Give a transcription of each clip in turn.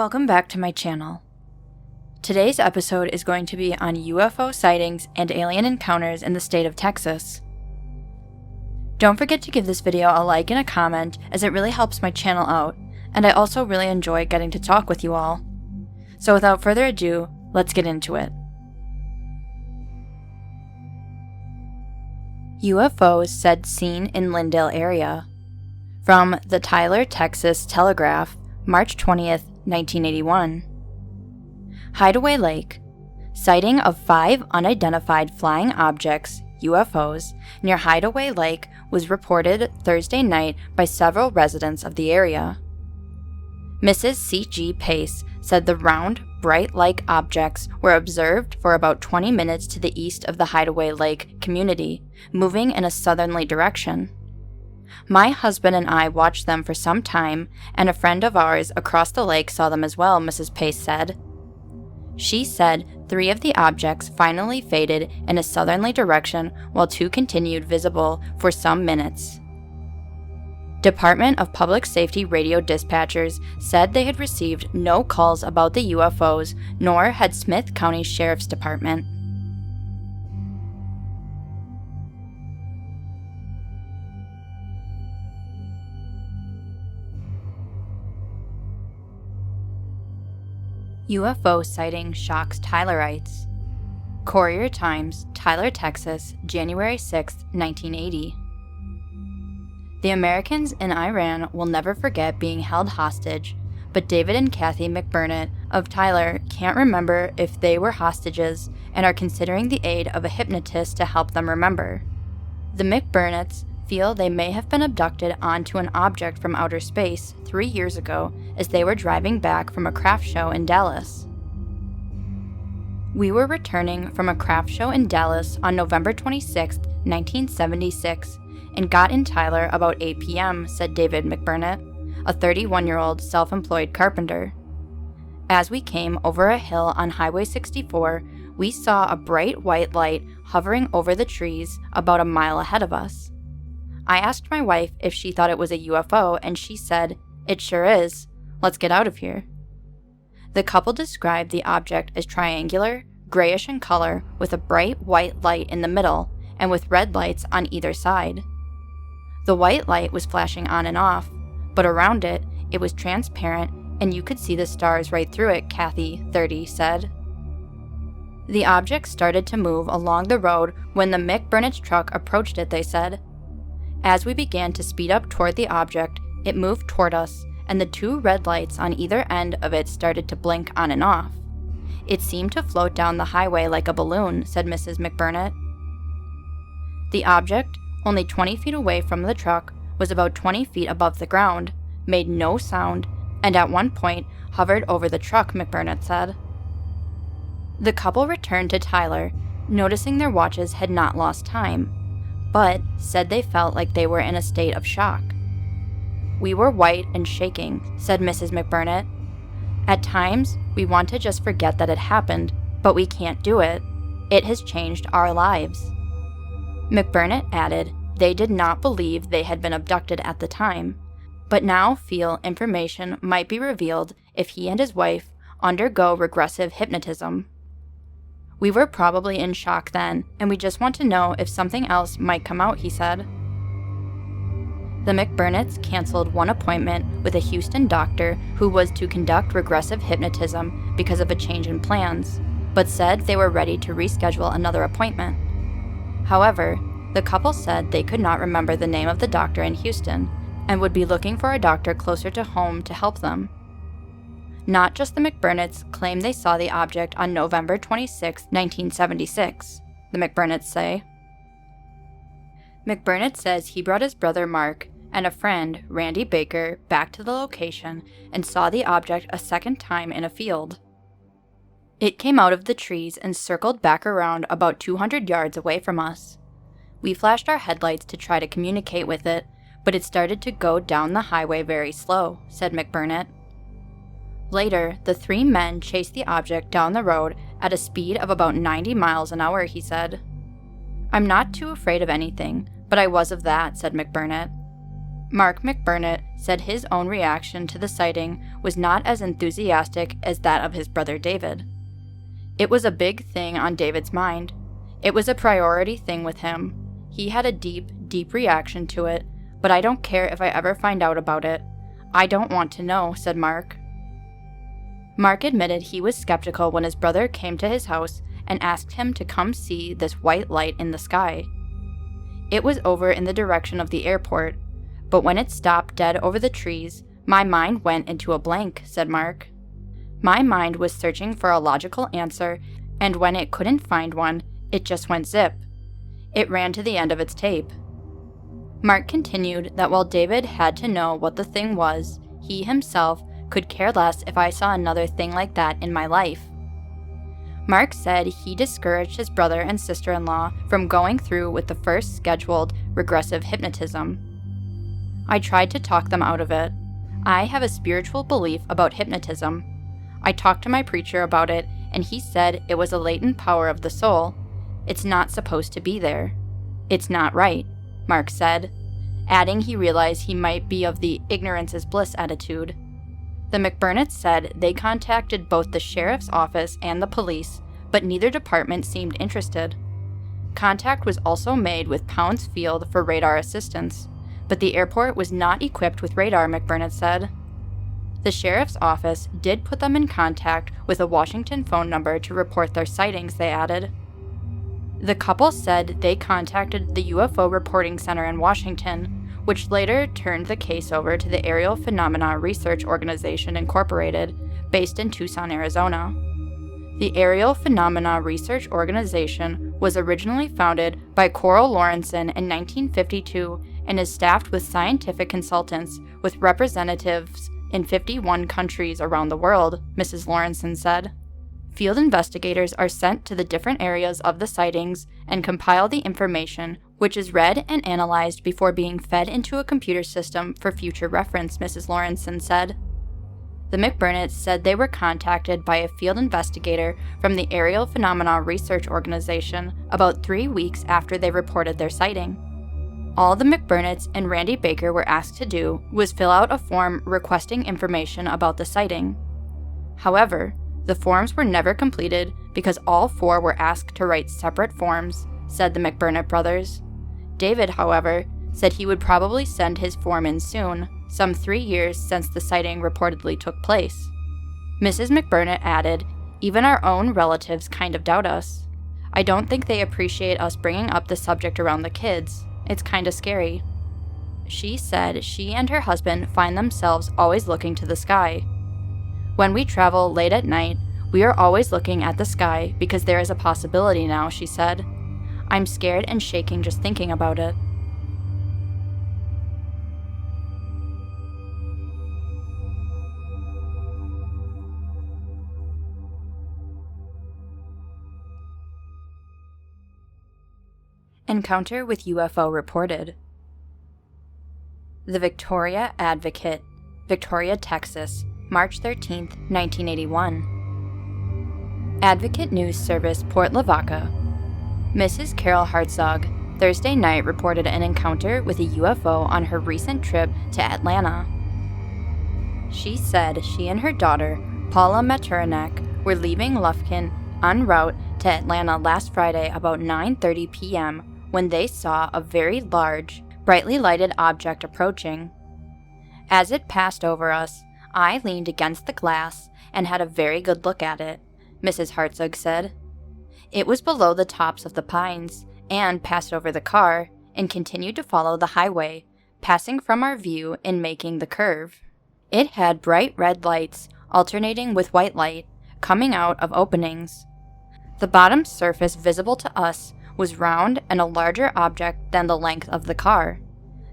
Welcome back to my channel. Today's episode is going to be on UFO sightings and alien encounters in the state of Texas. Don't forget to give this video a like and a comment, as it really helps my channel out, and I also really enjoy getting to talk with you all. So without further ado, let's get into it. UFOs said seen in Lindale area. From the Tyler, Texas Telegraph, March 20th, 1981. Hideaway Lake. Sighting of 5 unidentified flying objects, UFOs, near Hideaway Lake was reported Thursday night by several residents of the area. Mrs. C.G. Pace said the round, bright-like objects were observed for about 20 minutes to the east of the Hideaway Lake community, moving in a southerly direction. My husband and I watched them for some time, and a friend of ours across the lake saw them as well, Mrs. Pace said. She said 3 of the objects finally faded in a southerly direction while 2 continued visible for some minutes. Department of Public Safety radio dispatchers said they had received no calls about the UFOs, nor had Smith County Sheriff's Department. UFO sighting shocks Tylerites. Courier-Times, Tyler, Texas, January 6, 1980. The Americans in Iran will never forget being held hostage, but David and Kathy McBurnett of Tyler can't remember if they were hostages and are considering the aid of a hypnotist to help them remember. The McBurnetts feel they may have been abducted onto an object from outer space 3 years ago as they were driving back from a craft show in Dallas. We were returning from a craft show in Dallas on November 26, 1976, and got in Tyler about 8 p.m., said David McBurnett, a 31-year-old self-employed carpenter. As we came over a hill on Highway 64, we saw a bright white light hovering over the trees about a mile ahead of us. I asked my wife if she thought it was a UFO, and she said, "It sure is. Let's get out of here." The couple described the object as triangular, grayish in color, with a bright white light in the middle, and with red lights on either side. The white light was flashing on and off, but around it, it was transparent, and you could see the stars right through it, Kathy, 30, said. The object started to move along the road when the McBurnett's truck approached it, they said. As we began to speed up toward the object, it moved toward us, and the 2 red lights on either end of it started to blink on and off. It seemed to float down the highway like a balloon, said Mrs. McBurnett. The object, only 20 feet away from the truck, was about 20 feet above the ground, made no sound, and at one point hovered over the truck, McBurnett said. The couple returned to Tyler, noticing their watches had not lost time, but said they felt like they were in a state of shock. "We were white and shaking," said Mrs. McBurnett. "At times, we want to just forget that it happened, but we can't do it. It has changed our lives." McBurnett added they did not believe they had been abducted at the time, but now feel information might be revealed if he and his wife undergo regressive hypnotism. "We were probably in shock then, and we just want to know if something else might come out," he said. The McBurnetts canceled one appointment with a Houston doctor who was to conduct regressive hypnotism because of a change in plans, but said they were ready to reschedule another appointment. However, the couple said they could not remember the name of the doctor in Houston and would be looking for a doctor closer to home to help them. Not just the McBurnetts claim they saw the object on November 26, 1976, the McBurnetts say. McBurnett says he brought his brother Mark and a friend, Randy Baker, back to the location and saw the object a second time in a field. It came out of the trees and circled back around about 200 yards away from us. We flashed our headlights to try to communicate with it, but it started to go down the highway very slow, said McBurnett. Later, the 3 men chased the object down the road at a speed of about 90 miles an hour, he said. "I'm not too afraid of anything, but I was of that," said McBurnett. Mark McBurnett said his own reaction to the sighting was not as enthusiastic as that of his brother David. It was a big thing on David's mind. It was a priority thing with him. He had a deep, deep reaction to it, but I don't care if I ever find out about it. I don't want to know, said Mark. Mark admitted he was skeptical when his brother came to his house and asked him to come see this white light in the sky. It was over in the direction of the airport, but when it stopped dead over the trees, my mind went into a blank, said Mark. My mind was searching for a logical answer, and when it couldn't find one, it just went zip. It ran to the end of its tape. Mark continued that while David had to know what the thing was, he himself could care less if I saw another thing like that in my life. Mark said he discouraged his brother and sister-in-law from going through with the first scheduled regressive hypnotism. I tried to talk them out of it. I have a spiritual belief about hypnotism. I talked to my preacher about it, and he said it was a latent power of the soul. It's not supposed to be there. It's not right, Mark said, adding he realized he might be of the ignorance is bliss attitude. The McBurnetts said they contacted both the sheriff's office and the police, but neither department seemed interested. Contact was also made with Pounds Field for radar assistance, but the airport was not equipped with radar, McBurnett said. The sheriff's office did put them in contact with a Washington phone number to report their sightings, they added. The couple said they contacted the UFO Reporting Center in Washington, which later turned the case over to the Aerial Phenomena Research Organization, Incorporated, based in Tucson, Arizona. The Aerial Phenomena Research Organization was originally founded by Coral Lawrenson in 1952 and is staffed with scientific consultants with representatives in 51 countries around the world, Mrs. Lawrenson said. Field investigators are sent to the different areas of the sightings and compile the information, which is read and analyzed before being fed into a computer system for future reference, Mrs. Lawrenson said. The McBurnetts said they were contacted by a field investigator from the Aerial Phenomena Research Organization about 3 weeks after they reported their sighting. All the McBurnetts and Randy Baker were asked to do was fill out a form requesting information about the sighting. However, the forms were never completed because all four were asked to write separate forms, said the McBurnett brothers. David, however, said he would probably send his form in soon, some 3 years since the sighting reportedly took place. Mrs. McBurnett added, "Even our own relatives kind of doubt us. I don't think they appreciate us bringing up the subject around the kids. It's kind of scary." She said she and her husband find themselves always looking to the sky. "When we travel late at night, we are always looking at the sky because there is a possibility now," she said. "I'm scared and shaking just thinking about it." Encounter with UFO reported. The Victoria Advocate, Victoria, Texas, March 13, 1981. Advocate News Service, Port Lavaca. Mrs. Carol Hartzog, Thursday night reported an encounter with a UFO on her recent trip to Atlanta. She said she and her daughter, Paula Maturanek, were leaving Lufkin en route to Atlanta last Friday about 9:30 p.m. when they saw a very large, brightly lighted object approaching. "As it passed over us, I leaned against the glass and had a very good look at it," Mrs. Hartzog said. "It was below the tops of the pines and passed over the car and continued to follow the highway, passing from our view and making the curve. It had bright red lights alternating with white light coming out of openings. The bottom surface visible to us was round and a larger object than the length of the car.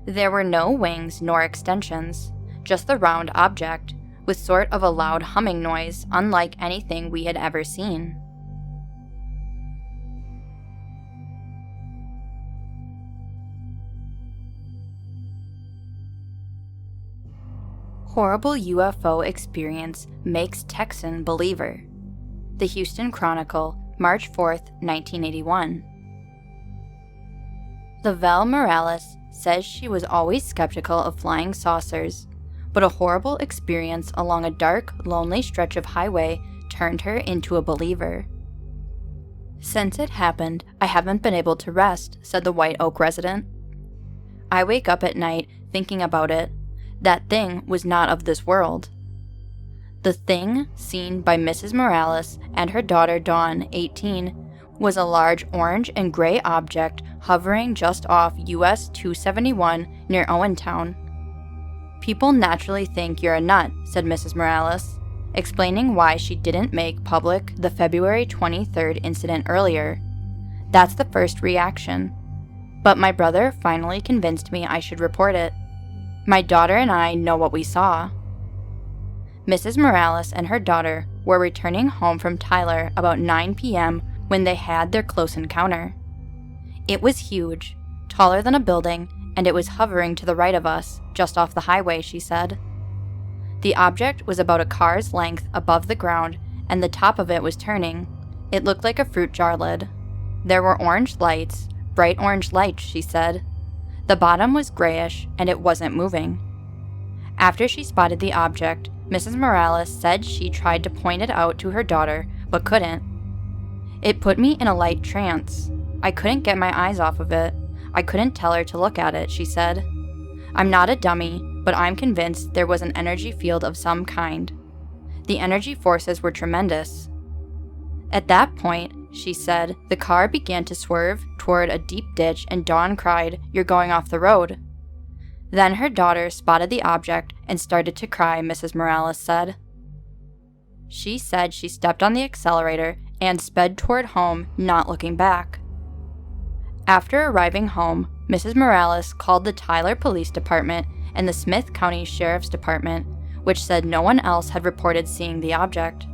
There were no wings nor extensions, just the round object, with sort of a loud humming noise unlike anything we had ever seen." Horrible UFO experience makes Texan believer. The Houston Chronicle, March 4, 1981. Lavelle Morales says she was always skeptical of flying saucers, but a horrible experience along a dark, lonely stretch of highway turned her into a believer. "Since it happened, I haven't been able to rest," said the White Oak resident. "I wake up at night thinking about it. That thing was not of this world." The thing seen by Mrs. Morales and her daughter Dawn, 18, was a large orange and gray object hovering just off US 271 near Owentown. "People naturally think you're a nut," said Mrs. Morales, explaining why she didn't make public the February 23rd incident earlier. "That's the first reaction. But my brother finally convinced me I should report it. My daughter and I know what we saw." Mrs. Morales and her daughter were returning home from Tyler about 9 p.m. when they had their close encounter. "It was huge, taller than a building, and it was hovering to the right of us, just off the highway," she said. "The object was about a car's length above the ground, and the top of it was turning. It looked like a fruit jar lid. There were orange lights, bright orange lights," she said. "The bottom was grayish, and it wasn't moving." After she spotted the object, Mrs. Morales said she tried to point it out to her daughter, but couldn't. "It put me in a light trance. I couldn't get my eyes off of it. I couldn't tell her to look at it," she said. "I'm not a dummy, but I'm convinced there was an energy field of some kind. The energy forces were tremendous." At that point, she said, the car began to swerve toward a deep ditch and Dawn cried, "You're going off the road." Then her daughter spotted the object and started to cry, Mrs. Morales said. She said she stepped on the accelerator and sped toward home, not looking back. After arriving home, Mrs. Morales called the Tyler Police Department and the Smith County Sheriff's Department, which said no one else had reported seeing the object.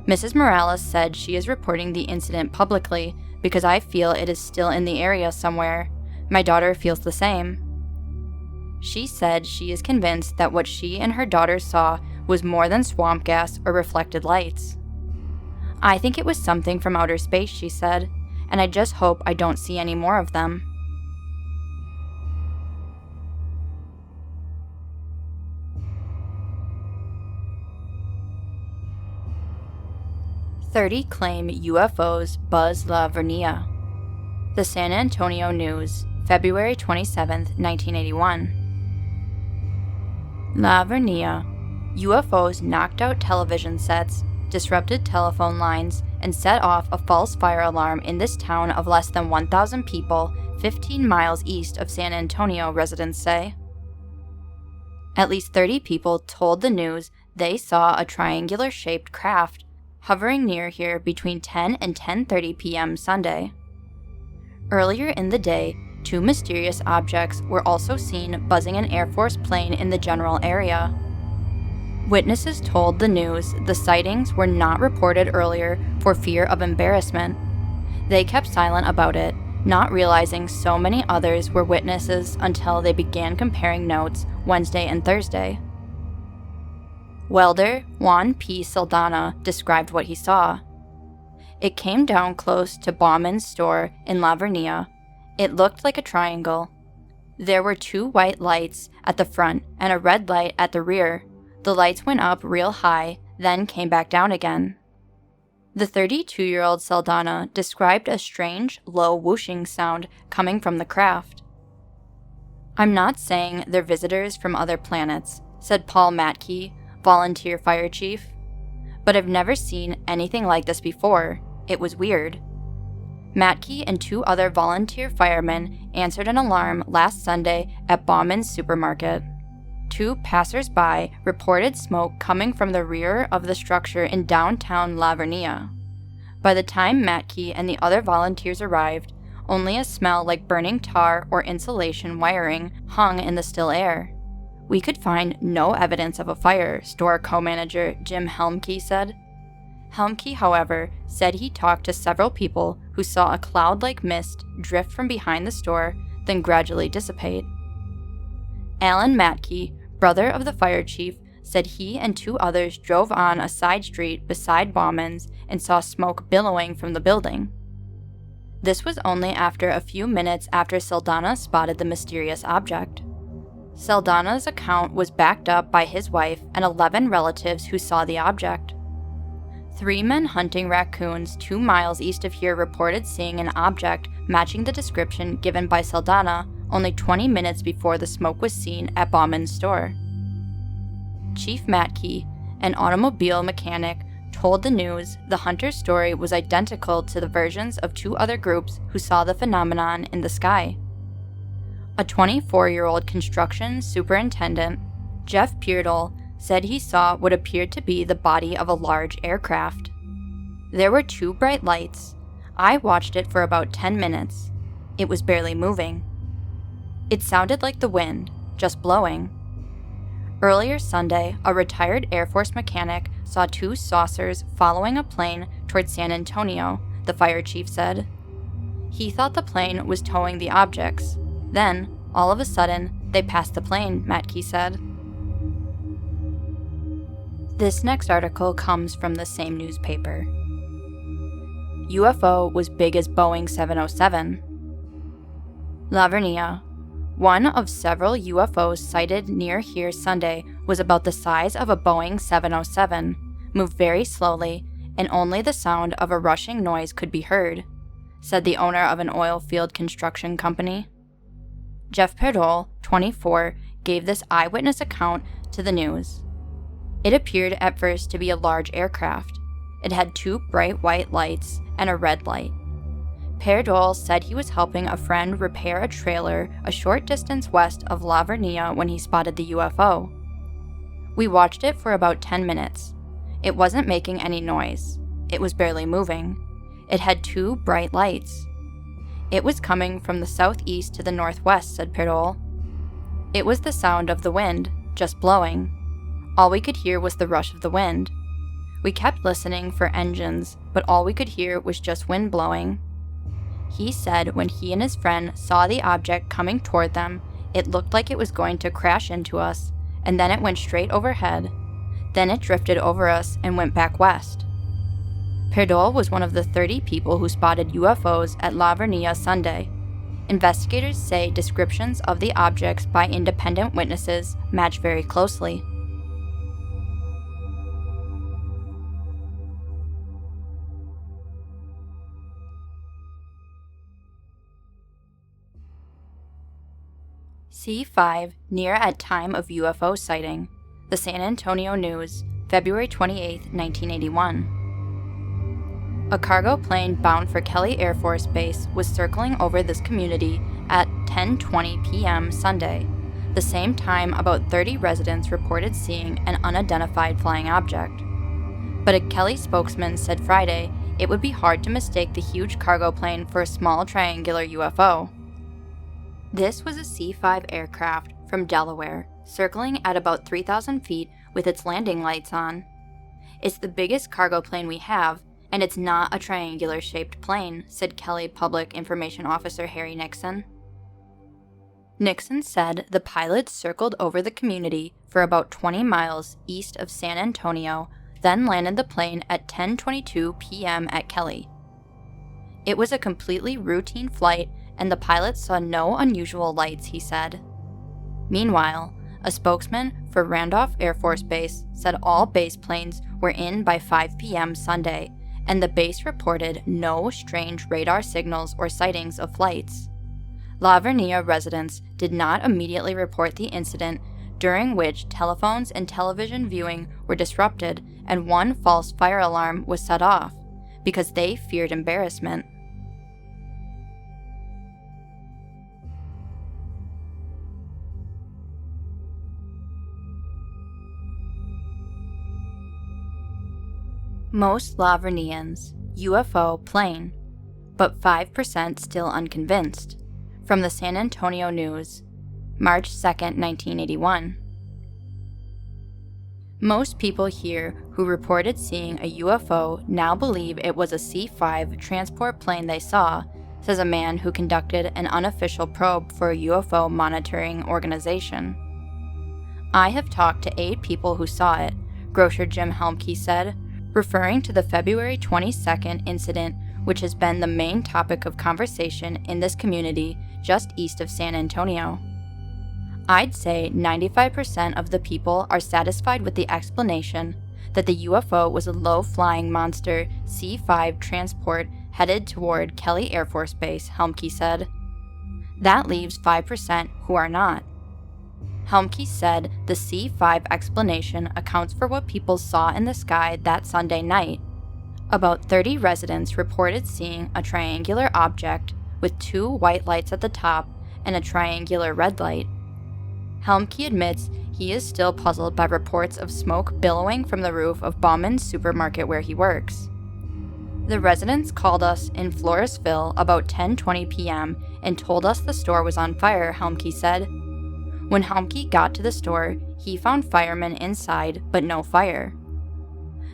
Mrs. Morales said she is reporting the incident publicly because I feel it is still in the area somewhere. My daughter feels the same. She said she is convinced that what she and her daughter saw was more than swamp gas or reflected lights. "I think it was something from outer space," she said, "and I just hope I don't see any more of them." "30 claim UFOs buzz La Vernia." The San Antonio News, February 27, 1981. La Vernia. UFOs knocked out television sets, disrupted telephone lines, and set off a false fire alarm in this town of less than 1,000 people, 15 miles east of San Antonio, residents say. At least 30 people told the news they saw a triangular-shaped craft hovering near here between 10 and 10:30 p.m. Sunday. Earlier in the day, 2 mysterious objects were also seen buzzing an Air Force plane in the general area. Witnesses told the news the sightings were not reported earlier for fear of embarrassment. They kept silent about it, not realizing so many others were witnesses until they began comparing notes Wednesday and Thursday. Welder Juan P. Saldana described what he saw. "It came down close to Bauman's store in La Vernia. It looked like a triangle. There were 2 white lights at the front and a red light at the rear. The lights went up real high, then came back down again." The 32-year-old Saldana described a strange, low whooshing sound coming from the craft. "I'm not saying they're visitors from other planets," said Paul Matke, volunteer fire chief, "but I've never seen anything like this before. It was weird." Matke and 2 other volunteer firemen answered an alarm last Sunday at Bauman's supermarket. 2 passers-by reported smoke coming from the rear of the structure in downtown La Vernia. By the time Matke and the other volunteers arrived, only a smell like burning tar or insulation wiring hung in the still air. "We could find no evidence of a fire," store co-manager Jim Helmke said. Helmke, however, said he talked to several people who saw a cloud-like mist drift from behind the store, then gradually dissipate. Alan Matke, brother of the fire chief, said he and 2 others drove on a side street beside Bauman's and saw smoke billowing from the building. This was only after a few minutes after Saldana spotted the mysterious object. Saldana's account was backed up by his wife and 11 relatives who saw the object. 3 men hunting raccoons 2 miles east of here reported seeing an object matching the description given by Saldana only 20 minutes before the smoke was seen at Bauman's store. Chief Matkey, an automobile mechanic, told the news the hunter's story was identical to the versions of 2 other groups who saw the phenomenon in the sky. A 24-year-old construction superintendent, Jeff Peardall, said he saw what appeared to be the body of a large aircraft. There were 2 bright lights. I watched it for about 10 minutes. It was barely moving. It sounded like the wind, just blowing. Earlier Sunday, a retired Air Force mechanic saw 2 saucers following a plane towards San Antonio, the fire chief said. He thought the plane was towing the objects. Then, all of a sudden, they passed the plane, Matkey said. This next article comes from the same newspaper. UFO was big as Boeing 707. Vernia. One of several UFOs sighted near here Sunday was about the size of a Boeing 707, moved very slowly, and only the sound of a rushing noise could be heard, said the owner of an oil field construction company. Jeff Peardall, 24, gave this eyewitness account to the news. It appeared at first to be a large aircraft. It had 2 bright white lights and a red light. Peardall said he was helping a friend repair a trailer a short distance west of Vernia when he spotted the UFO. We watched it for about 10 minutes. It wasn't making any noise. It was barely moving. It had 2 bright lights. It was coming from the southeast to the northwest, said Peardall. It was the sound of the wind, just blowing. All we could hear was the rush of the wind. We kept listening for engines, but all we could hear was just wind blowing. He said when he and his friend saw the object coming toward them, it looked like it was going to crash into us, and then it went straight overhead. Then it drifted over us and went back west. Peardall was one of the 30 people who spotted UFOs at Vernia Sunday. Investigators say descriptions of the objects by independent witnesses match very closely. C5 near at time of UFO sighting. The San Antonio News, February 28, 1981. A cargo plane bound for Kelly Air Force Base was circling over this community at 10:20 p.m. Sunday, the same time about 30 residents reported seeing an unidentified flying object. But a Kelly spokesman said Friday it would be hard to mistake the huge cargo plane for a small triangular UFO. This was a C-5 aircraft from Delaware, circling at about 3,000 feet with its landing lights on. It's the biggest cargo plane we have, and it's not a triangular-shaped plane, said Kelly Public Information Officer Harry Nixon. Nixon said the pilot circled over the community for about 20 miles east of San Antonio, then landed the plane at 10:22 p.m. at Kelly. It was a completely routine flight, and the pilot saw no unusual lights, he said. Meanwhile, a spokesman for Randolph Air Force Base said all base planes were in by 5 p.m. Sunday, and the base reported no strange radar signals or sightings of flights. Vernia residents did not immediately report the incident, during which telephones and television viewing were disrupted and one false fire alarm was set off, because they feared embarrassment. Most Vernians, UFO plane, but 5% still unconvinced. From the San Antonio News, March 2, 1981. Most people here who reported seeing a UFO now believe it was a C-5 transport plane they saw, says a man who conducted an unofficial probe for a UFO monitoring organization. I have talked to 8 people who saw it, grocer Jim Helmke said, referring to the February 22nd incident which has been the main topic of conversation in this community just east of San Antonio. I'd say 95% of the people are satisfied with the explanation that the UFO was a low-flying monster C-5 transport headed toward Kelly Air Force Base, Helmke said. That leaves 5% who are not. Helmke said the C-5 explanation accounts for what people saw in the sky that Sunday night. About 30 residents reported seeing a triangular object with 2 white lights at the top and a triangular red light. Helmke admits he is still puzzled by reports of smoke billowing from the roof of Bauman's supermarket where he works. The residents called us in Floresville about 10:20 p.m. and told us the store was on fire, Helmke said. When Helmke got to the store, he found firemen inside, but no fire.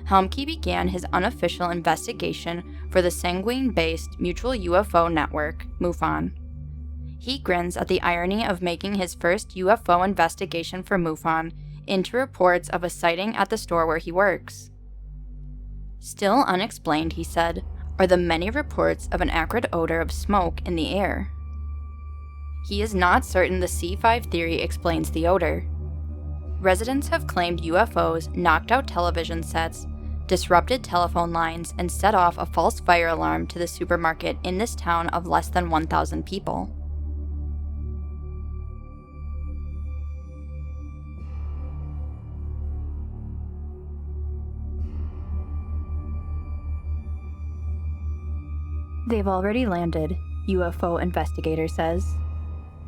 Helmke began his unofficial investigation for the Sanguine-based Mutual UFO Network, MUFON. He grins at the irony of making his first UFO investigation for MUFON into reports of a sighting at the store where he works. Still unexplained, he said, are the many reports of an acrid odor of smoke in the air. He is not certain the C5 theory explains the odor. Residents have claimed UFOs knocked out television sets, disrupted telephone lines, and set off a false fire alarm to the supermarket in this town of less than 1,000 people. They've already landed, UFO investigator says.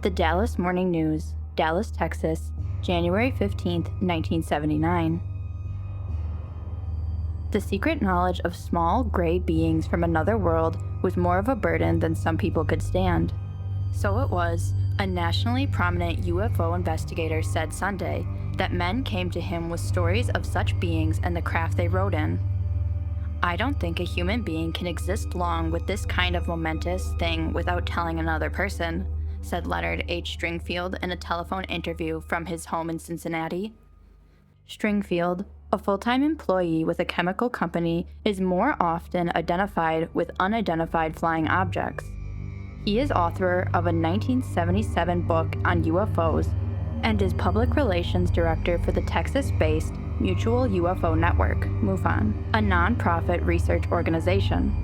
The Dallas Morning News, Dallas, Texas, January 15, 1979. The secret knowledge of small, gray beings from another world was more of a burden than some people could stand. So it was, a nationally prominent UFO investigator said Sunday, that men came to him with stories of such beings and the craft they rode in. I don't think a human being can exist long with this kind of momentous thing without telling another person, said Leonard H. Stringfield in a telephone interview from his home in Cincinnati. Stringfield, a full-time employee with a chemical company, is more often identified with unidentified flying objects. He is author of a 1977 book on UFOs and is public relations director for the Texas-based Mutual UFO Network, MUFON, a non-profit research organization.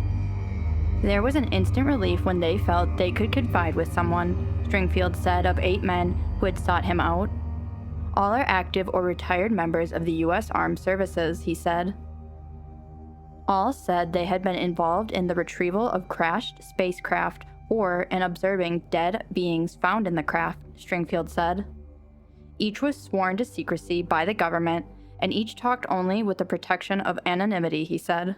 There was an instant relief when they felt they could confide with someone, Stringfield said of 8 men who had sought him out. All are active or retired members of the U.S. Armed Services, he said. All said they had been involved in the retrieval of crashed spacecraft or in observing dead beings found in the craft, Stringfield said. Each was sworn to secrecy by the government, and each talked only with the protection of anonymity, he said.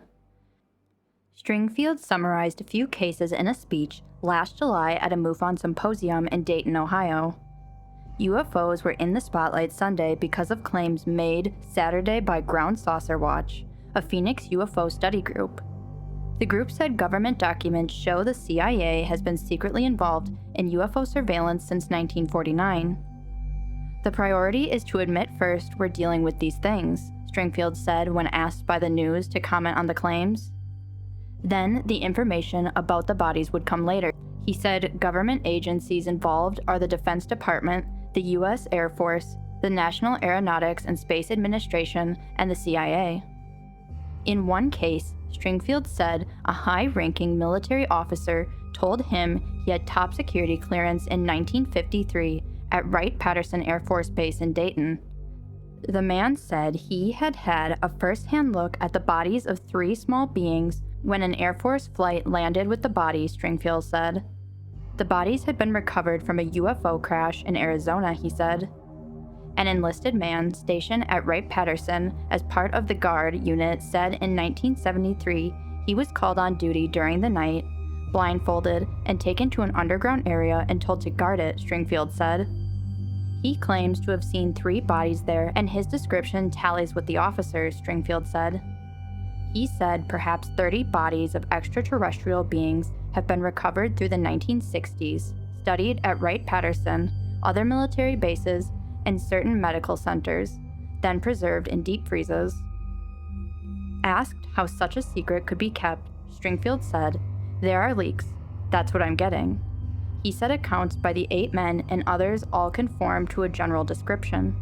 Stringfield summarized a few cases in a speech last July at a MUFON symposium in Dayton, Ohio. UFOs were in the spotlight Sunday because of claims made Saturday by Ground Saucer Watch, a Phoenix UFO study group. The group said government documents show the CIA has been secretly involved in UFO surveillance since 1949. The priority is to admit first we're dealing with these things, Stringfield said when asked by the news to comment on the claims. Then the information about the bodies would come later. He said government agencies involved are the Defense Department, the U.S. Air Force, the National Aeronautics and Space Administration, and the CIA. In one case, Stringfield said a high-ranking military officer told him he had top security clearance in 1953 at Wright-Patterson Air Force Base in Dayton. The man said he had had a first-hand look at the bodies of 3 small beings when an Air Force flight landed with the bodies, Stringfield said. The bodies had been recovered from a UFO crash in Arizona, he said. An enlisted man stationed at Wright-Patterson as part of the Guard unit said in 1973 he was called on duty during the night, blindfolded, and taken to an underground area and told to guard it, Stringfield said. He claims to have seen 3 bodies there, and his description tallies with the officers, Stringfield said. He said perhaps 30 bodies of extraterrestrial beings have been recovered through the 1960s, studied at Wright-Patterson, other military bases, and certain medical centers, then preserved in deep freezes. Asked how such a secret could be kept, Stringfield said, "There are leaks. That's what I'm getting." He said accounts by the 8 men and others all conform to a general description.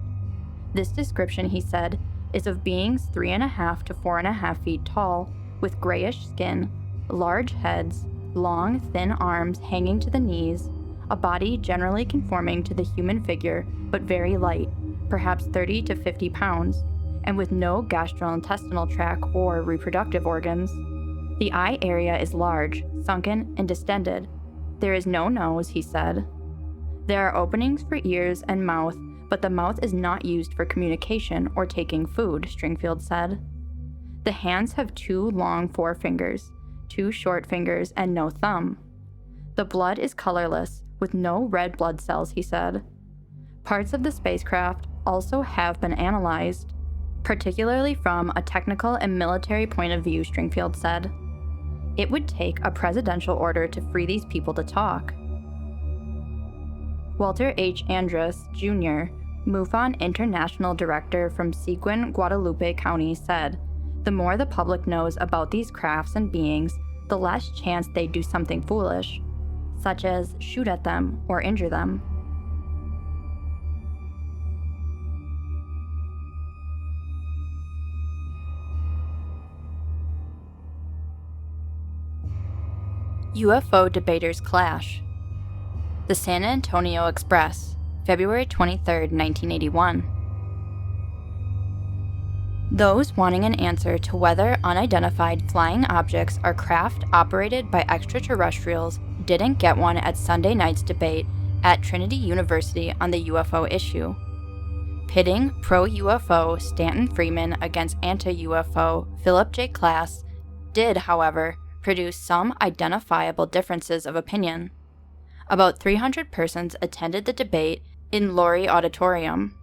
This description, he said, is of beings 3.5 to 4.5 feet tall, with grayish skin, large heads, long, thin arms hanging to the knees, a body generally conforming to the human figure but very light, perhaps 30 to 50 pounds, and with no gastrointestinal tract or reproductive organs. The eye area is large, sunken, and distended. There is no nose, he said. There are openings for ears and mouth, but the mouth is not used for communication or taking food, Stringfield said. The hands have 2 long forefingers, 2 short fingers, and no thumb. The blood is colorless, with no red blood cells, he said. Parts of the spacecraft also have been analyzed, particularly from a technical and military point of view, Stringfield said. It would take a presidential order to free these people to talk. Walter H. Andrus, Jr., MUFON International Director from Seguin, Guadalupe County, said, "The more the public knows about these crafts and beings, the less chance they do something foolish, such as shoot at them or injure them." UFO Debaters Clash. The San Antonio Express, February 23, 1981. Those wanting an answer to whether unidentified flying objects are craft operated by extraterrestrials didn't get one at Sunday night's debate at Trinity University on the UFO issue. Pitting pro-UFO Stanton Friedman against anti-UFO Philip J. Klass did, however, produce some identifiable differences of opinion. About 300 persons attended the debate in Laurie Auditorium.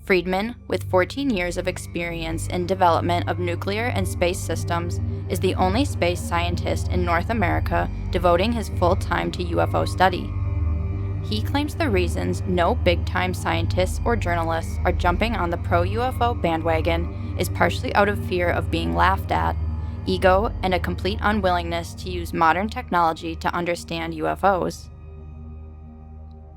Friedman, with 14 years of experience in development of nuclear and space systems, is the only space scientist in North America devoting his full time to UFO study. He claims the reasons no big-time scientists or journalists are jumping on the pro-UFO bandwagon is partially out of fear of being laughed at, ego, and a complete unwillingness to use modern technology to understand UFOs.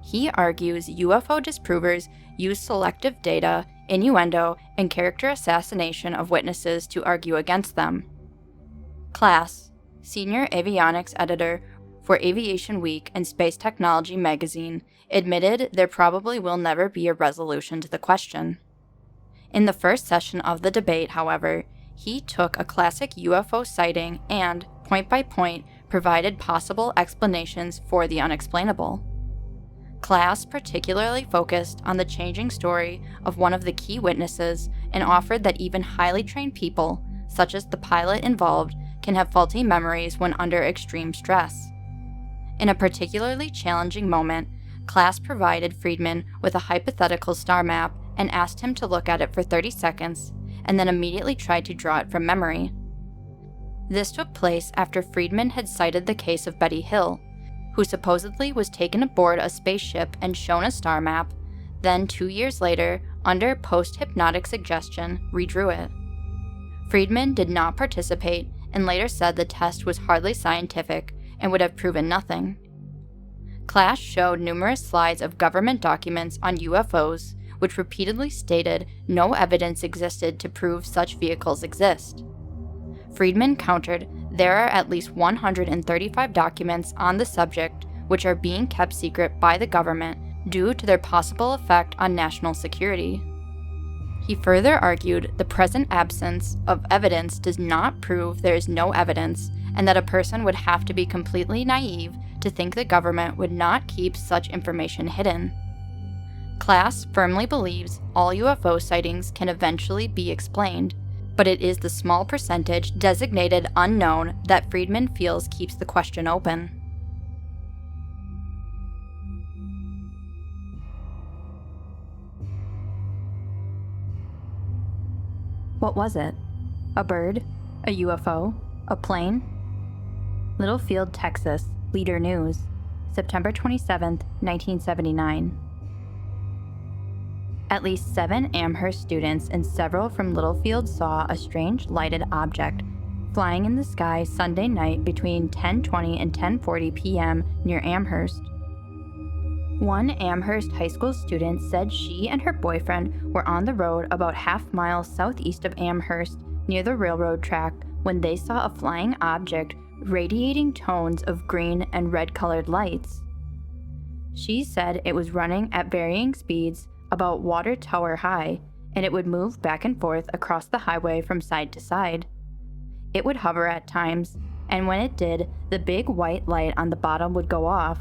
He argues UFO disprovers use selective data, innuendo, and character assassination of witnesses to argue against them. Klass, senior avionics editor for Aviation Week and Space Technology magazine, admitted there probably will never be a resolution to the question. In the first session of the debate, however, he took a classic UFO sighting and, point by point, provided possible explanations for the unexplainable. Klass particularly focused on the changing story of one of the key witnesses and offered that even highly trained people, such as the pilot involved, can have faulty memories when under extreme stress. In a particularly challenging moment, Klass provided Friedman with a hypothetical star map and asked him to look at it for 30 seconds, and then immediately tried to draw it from memory. This took place after Friedman had cited the case of Betty Hill, who supposedly was taken aboard a spaceship and shown a star map, then 2 years later, under post-hypnotic suggestion, redrew it. Friedman did not participate and later said the test was hardly scientific and would have proven nothing. Klass showed numerous slides of government documents on UFOs, which repeatedly stated no evidence existed to prove such vehicles exist. Friedman countered there are at least 135 documents on the subject which are being kept secret by the government due to their possible effect on national security. He further argued the present absence of evidence does not prove there is no evidence, and that a person would have to be completely naive to think the government would not keep such information hidden. Klass firmly believes all UFO sightings can eventually be explained, but it is the small percentage designated unknown that Friedman feels keeps the question open. What was it? A bird? A UFO? A plane? Littlefield, Texas, Leader News, September 27, 1979. At least 7 Amherst students and several from Littlefield saw a strange lighted object flying in the sky Sunday night between 10:20 and 10:40 p.m. near Amherst. One Amherst high school student said she and her boyfriend were on the road about half-mile southeast of Amherst near the railroad track when they saw a flying object radiating tones of green and red-colored lights. She said it was running at varying speeds about water tower high, and it would move back and forth across the highway from side to side. It would hover at times, and when it did, the big white light on the bottom would go off,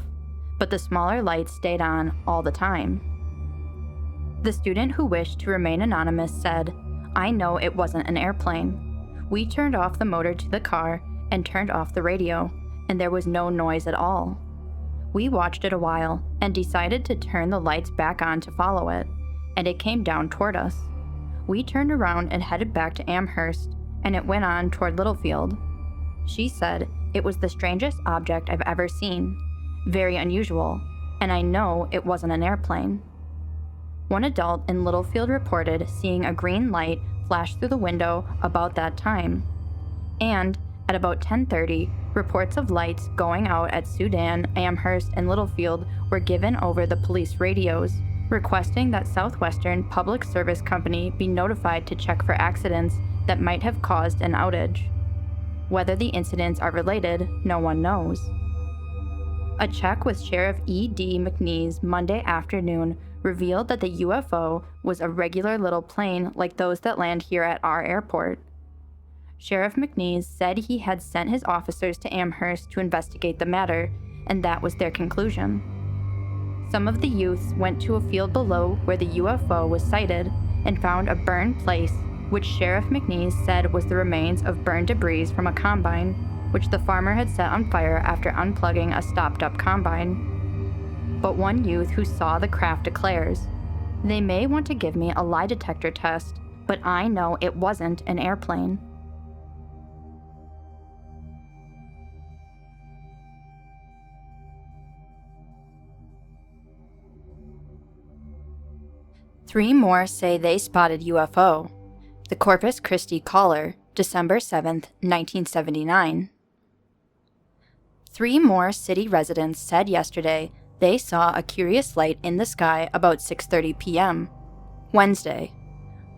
but the smaller lights stayed on all the time. The student who wished to remain anonymous said, "I know it wasn't an airplane. We turned off the motor to the car and turned off the radio, and there was no noise at all. We watched it a while and decided to turn the lights back on to follow it, and it came down toward us. We turned around and headed back to Amherst, and it went on toward Littlefield." She said, "It was the strangest object I've ever seen. Very unusual, and I know it wasn't an airplane." One adult in Littlefield reported seeing a green light flash through the window about that time. And at about 10:30, reports of lights going out at Sudan, Amherst, and Littlefield were given over the police radios, requesting that Southwestern Public Service Company be notified to check for accidents that might have caused an outage. Whether the incidents are related, no one knows. A check with Sheriff E.D. McNeese Monday afternoon revealed that the UFO was a regular little plane like those that land here at our airport. Sheriff McNeese said he had sent his officers to Amherst to investigate the matter, and that was their conclusion. Some of the youths went to a field below where the UFO was sighted and found a burned place, which Sheriff McNeese said was the remains of burned debris from a combine, which the farmer had set on fire after unplugging a stopped-up combine. But one youth who saw the craft declares, "They may want to give me a lie detector test, but I know it wasn't an airplane." Three more say they spotted UFO. The Corpus Christi caller, December 7, 1979. 3 more city residents said yesterday they saw a curious light in the sky about 6:30 p.m. Wednesday,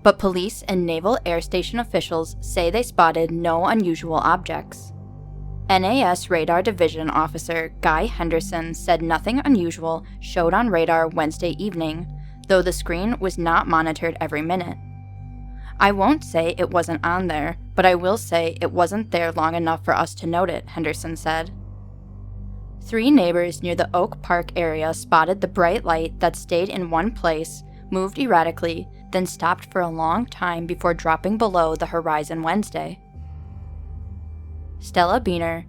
but police and Naval Air Station officials say they spotted no unusual objects. NAS Radar Division Officer Guy Henderson said nothing unusual showed on radar Wednesday evening, though the screen was not monitored every minute. "I won't say it wasn't on there, but I will say it wasn't there long enough for us to note it," Henderson said. 3 neighbors near the Oak Park area spotted the bright light that stayed in one place, moved erratically, then stopped for a long time before dropping below the horizon Wednesday. Stella Beener,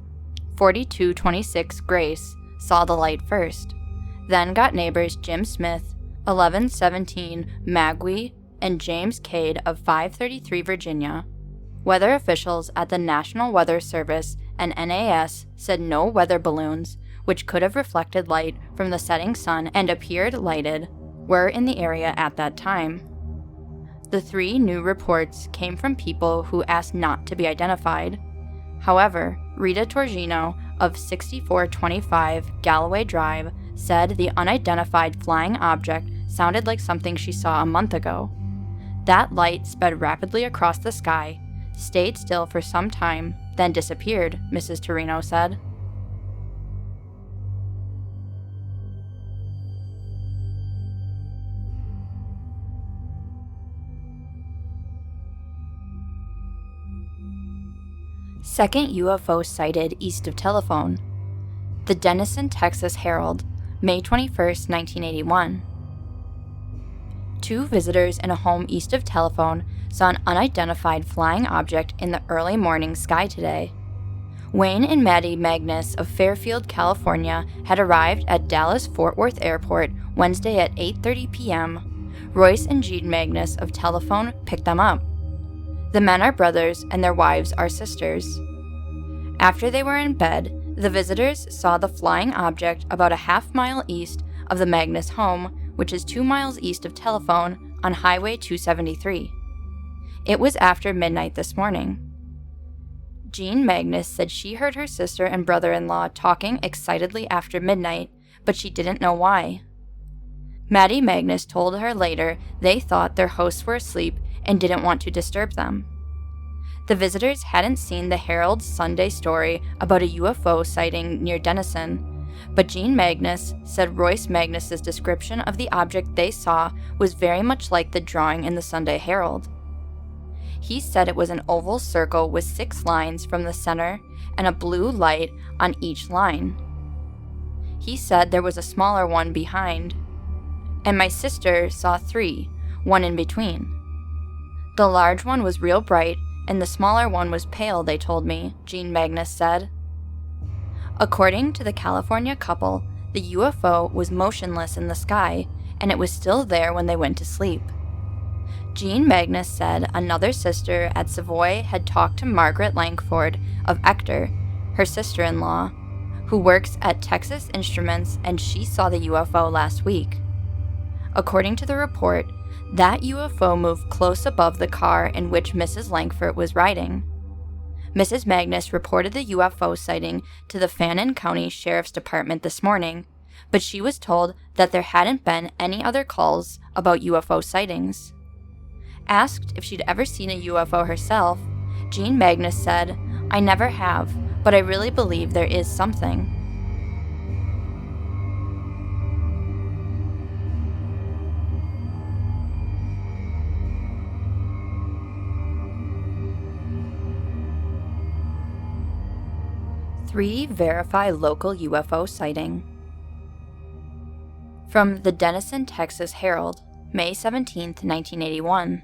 4226 Grace, saw the light first, then got neighbors Jim Smith, 1117 Magwee, and James Cade of 533 Virginia. Weather officials at the National Weather Service and NAS said no weather balloons, which could have reflected light from the setting sun and appeared lighted, were in the area at that time. The 3 new reports came from people who asked not to be identified. However, Rita Torgino of 6425 Galloway Drive said the unidentified flying object sounded like something she saw a month ago. That light sped rapidly across the sky, stayed still for some time, then disappeared, Mrs. Torino said. Second UFO sighted east of Telephone. The Denison, Texas Herald, May 21, 1981. 2 visitors in a home east of Telephone saw an unidentified flying object in the early morning sky today. Wayne and Maddie Magnus of Fairfield, California, had arrived at Dallas-Fort Worth Airport Wednesday at 8:30 p.m. Royce and Jean Magnus of Telephone picked them up. The men are brothers and their wives are sisters. After they were in bed, the visitors saw the flying object about a half-mile east of the Magnus home, which is 2 miles east of Telephone, on Highway 273. It was after midnight this morning. Jean Magnus said she heard her sister and brother-in-law talking excitedly after midnight, but she didn't know why. Maddie Magnus told her later they thought their hosts were asleep and didn't want to disturb them. The visitors hadn't seen the Herald's Sunday story about a UFO sighting near Denison, but Jean Magnus said Royce Magnus's description of the object they saw was very much like the drawing in the Sunday Herald. He said it was an oval circle with 6 lines from the center and a blue light on each line. He said there was a smaller one behind, and my sister saw 3, one in between. The large one was real bright, and the smaller one was pale, they told me, Jean Magnus said. According to the California couple, the UFO was motionless in the sky, and it was still there when they went to sleep. Jean Magnus said another sister at Savoy had talked to Margaret Langford of Ector, her sister-in-law, who works at Texas Instruments, and she saw the UFO last week. According to the report, that UFO moved close above the car in which Mrs. Langford was riding. Mrs. Magnus reported the UFO sighting to the Fannin County Sheriff's Department this morning, but she was told that there hadn't been any other calls about UFO sightings. Asked if she'd ever seen a UFO herself, Jean Magnus said, "I never have, but I really believe there is something." Three verify local UFO sighting. From the Denison, Texas Herald, May 17, 1981.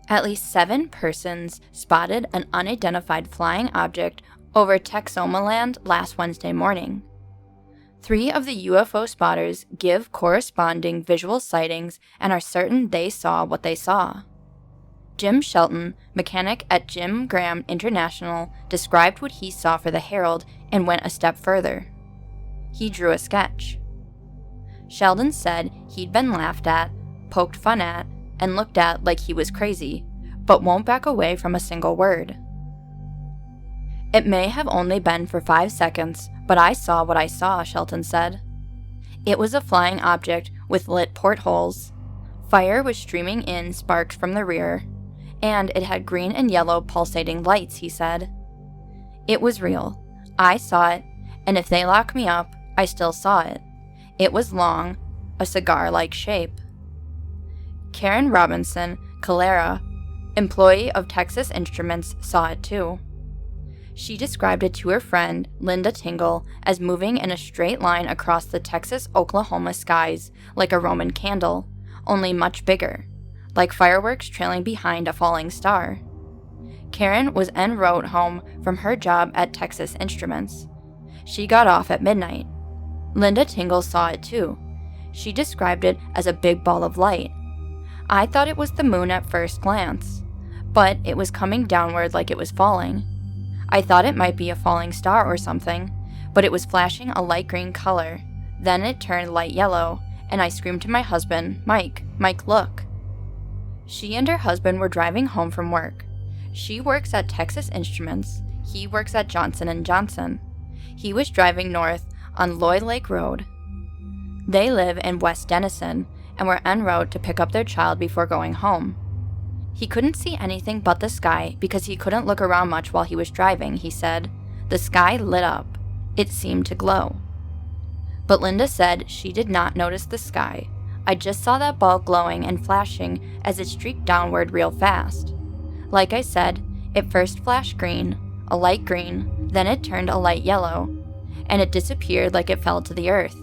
At least 7 persons spotted an unidentified flying object over Texomaland last Wednesday morning. 3 of the UFO spotters give corresponding visual sightings and are certain they saw what they saw. Jim Shelton, mechanic at Jim Graham International, described what he saw for the Herald and went a step further. He drew a sketch. Sheldon said he'd been laughed at, poked fun at, and looked at like he was crazy, but won't back away from a single word. It may have only been for 5 seconds, but I saw what I saw, Shelton said. It was a flying object with lit portholes. Fire was streaming in sparks from the rear, and it had green and yellow pulsating lights, he said. It was real. I saw it, and if they lock me up, I still saw it. It was long, a cigar-like shape. Karen Robinson Calera, employee of Texas Instruments, saw it too. She described it to her friend, Linda Tingle, as moving in a straight line across the Texas-Oklahoma skies like a Roman candle, only much bigger, like fireworks trailing behind a falling star. Karen was en route home from her job at Texas Instruments. She got off at midnight. Linda Tingle saw it too. She described it as a big ball of light. I thought it was the moon at first glance, but it was coming downward like it was falling. I thought it might be a falling star or something, but it was flashing a light green color. Then it turned light yellow, and I screamed to my husband, Mike, look." She and her husband were driving home from work. She works at Texas Instruments. He works at Johnson & Johnson. He was driving north on Lloyd Lake Road. They live in West Denison and were en route to pick up their child before going home. He couldn't see anything but the sky because he couldn't look around much while he was driving, he said. The sky lit up. It seemed to glow. But Linda said she did not notice the sky. I just saw that ball glowing and flashing as it streaked downward real fast. Like I said, it first flashed green, a light green, then it turned a light yellow, and it disappeared like it fell to the earth.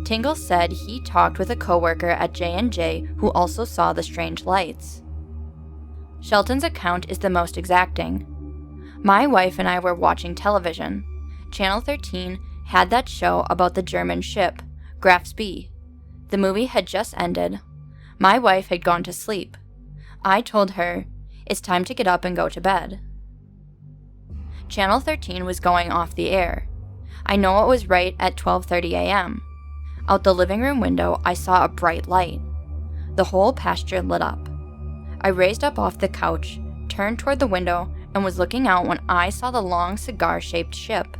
Tingle said he talked with a coworker at J&J who also saw the strange lights. Shelton's account is the most exacting. My wife and I were watching television. Channel 13 had that show about the German ship, Graf Spee. The movie had just ended. My wife had gone to sleep. I told her, "It's time to get up and go to bed." Channel 13 was going off the air. I know it was right at 12:30 a.m. Out the living room window, I saw a bright light. The whole pasture lit up. I raised up off the couch, turned toward the window, and was looking out when I saw the long cigar-shaped ship.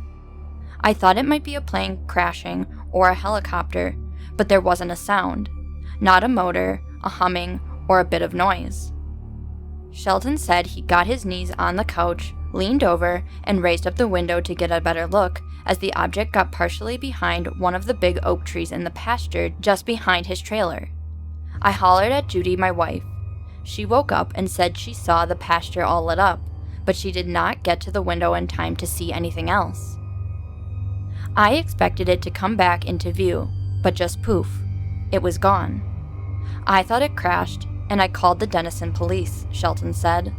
I thought it might be a plane crashing or a helicopter, but there wasn't a sound. Not a motor, a humming, or a bit of noise. Shelton said he got his knees on the couch, leaned over, and raised up the window to get a better look as the object got partially behind one of the big oak trees in the pasture just behind his trailer. I hollered at Judy, my wife. She woke up and said she saw the pasture all lit up, but she did not get to the window in time to see anything else. I expected it to come back into view, but just poof, it was gone. I thought it crashed, and I called the Denison police, Shelton said.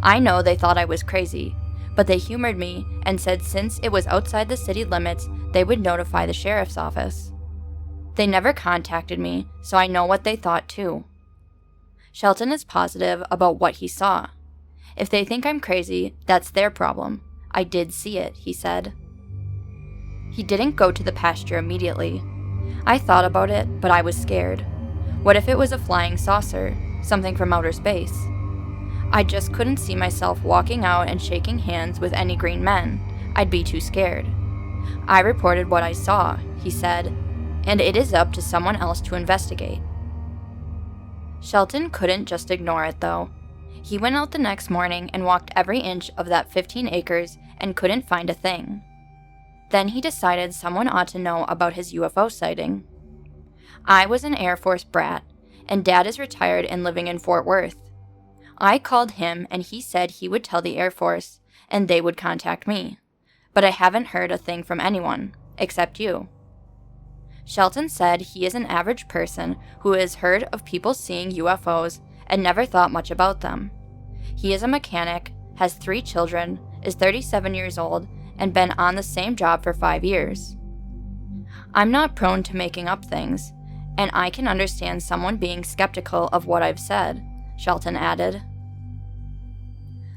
I know they thought I was crazy, but they humored me and said since it was outside the city limits, they would notify the sheriff's office. They never contacted me, so I know what they thought too. Shelton is positive about what he saw. If they think I'm crazy, that's their problem. I did see it, he said. He didn't go to the pasture immediately. I thought about it, but I was scared. What if it was a flying saucer, something from outer space? I just couldn't see myself walking out and shaking hands with any green men. I'd be too scared. I reported what I saw, he said, and it is up to someone else to investigate. Shelton couldn't just ignore it, though. He went out the next morning and walked every inch of that 15 acres and couldn't find a thing. Then he decided someone ought to know about his UFO sighting. I was an Air Force brat, and Dad is retired and living in Fort Worth. I called him, and he said he would tell the Air Force, and they would contact me. But I haven't heard a thing from anyone, except you. Shelton said he is an average person who has heard of people seeing UFOs and never thought much about them. He is a mechanic, has 3 children, is 37 years old, and been on the same job for 5 years. I'm not prone to making up things, and I can understand someone being skeptical of what I've said, Shelton added.